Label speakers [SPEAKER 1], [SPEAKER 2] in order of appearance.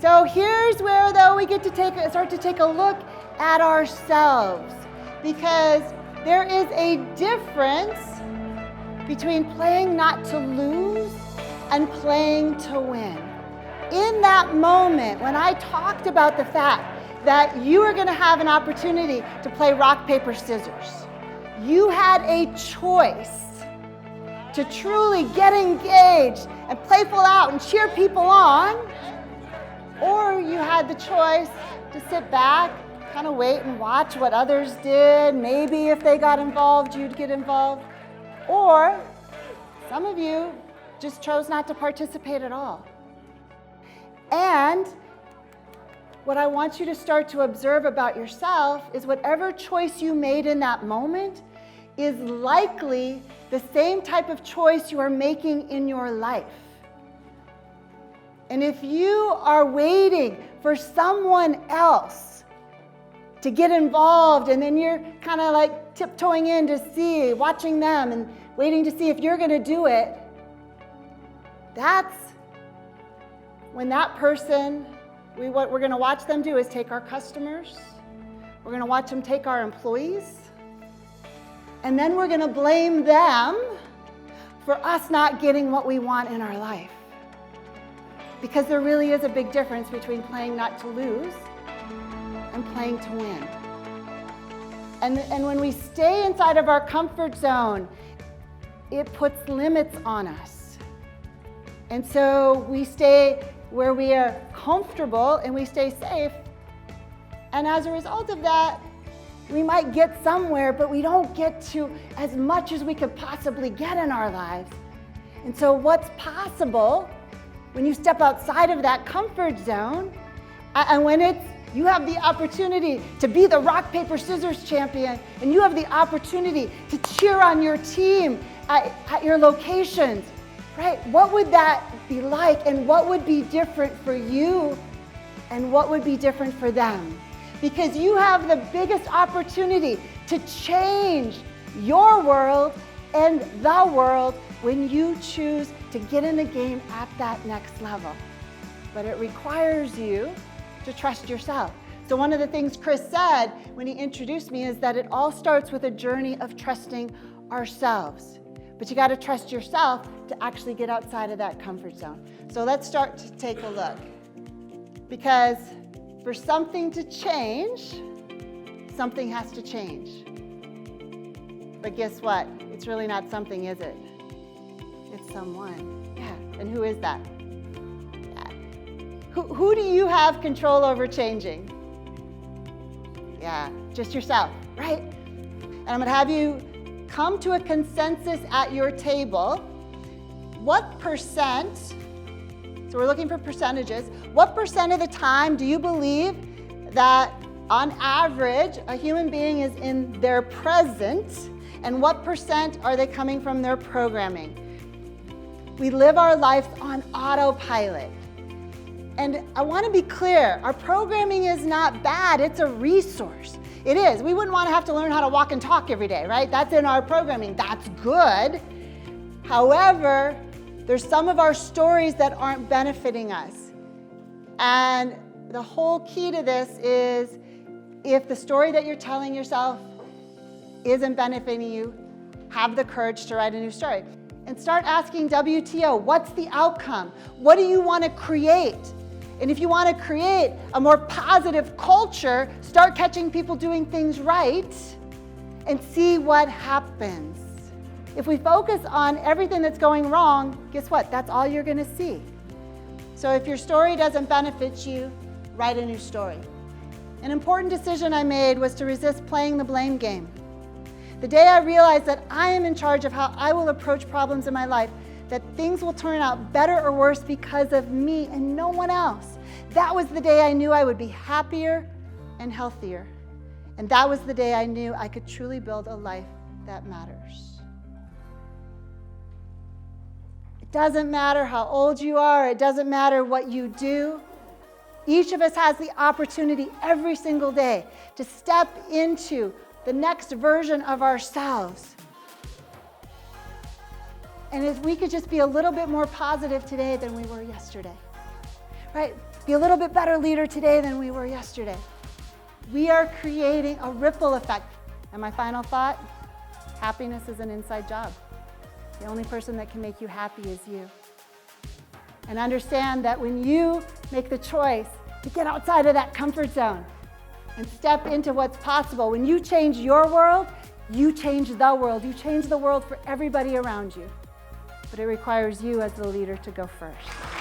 [SPEAKER 1] So here's where, though, we get to start to take a look at ourselves, because there is a difference between playing not to lose and playing to win. In that moment, when I talked about the fact that you are going to have an opportunity to play rock, paper, scissors, you had a choice to truly get engaged and playful out and cheer people on, or you had the choice to sit back, kind of wait and watch what others did. Maybe if they got involved, you'd get involved. Or some of you just chose not to participate at all. And what I want you to start to observe about yourself is whatever choice you made in that moment is likely the same type of choice you are making in your life. And if you are waiting for someone else to get involved, and then you're kind of like tiptoeing in to see, watching them and waiting to see if you're going to do it, that's when that person, what we're going to watch them do is take our customers, we're going to watch them take our employees, and then we're going to blame them for us not getting what we want in our life. Because there really is a big difference between playing not to lose and playing to win. And when we stay inside of our comfort zone, it puts limits on us. And so we stay where we are comfortable and we stay safe. And as a result of that, we might get somewhere, but we don't get to as much as we could possibly get in our lives. And so what's possible when you step outside of that comfort zone, and when you have the opportunity to be the rock, paper, scissors champion, and you have the opportunity to cheer on your team at your locations, right? What would that be like, and what would be different for you, and what would be different for them? Because you have the biggest opportunity to change your world and the world when you choose to get in the game at that next level. But it requires you to trust yourself. So one of the things Chris said when he introduced me is that it all starts with a journey of trusting ourselves. But you got to trust yourself to actually get outside of that comfort zone. So let's start to take a look. Because for something to change, something has to change. But guess what? It's really not something, is it? It's someone. Yeah. And who is that? Yeah. Who do you have control over changing? Yeah, just yourself, right? And I'm going to have you come to a consensus at your table. What percent, so we're looking for percentages, what percent of the time do you believe that on average a human being is in their present, and what percent are they coming from their programming? We live our lives on autopilot. And I want to be clear, our programming is not bad, it's a resource. It is. We wouldn't want to have to learn how to walk and talk every day, right? That's in our programming. That's good. However, there's some of our stories that aren't benefiting us. And the whole key to this is, if the story that you're telling yourself isn't benefiting you, have the courage to write a new story. And start asking WTO, what's the outcome? What do you want to create? And if you want to create a more positive culture, start catching people doing things right and see what happens. If we focus on everything that's going wrong, guess what? That's all you're going to see. So if your story doesn't benefit you, write a new story. An important decision I made was to resist playing the blame game. The day I realized that I am in charge of how I will approach problems in my life, that things will turn out better or worse because of me and no one else, that was the day I knew I would be happier and healthier. And that was the day I knew I could truly build a life that matters. It doesn't matter how old you are, it doesn't matter what you do. Each of us has the opportunity every single day to step into the next version of ourselves. And if we could just be a little bit more positive today than we were yesterday. right? Be a little bit better leader today than we were yesterday. We are creating a ripple effect. And my final thought, happiness is an inside job. The only person that can make you happy is you. And understand that when you make the choice to get outside of that comfort zone and step into what's possible, when you change your world, you change the world. You change the world for everybody around you. But it requires you as the leader to go first.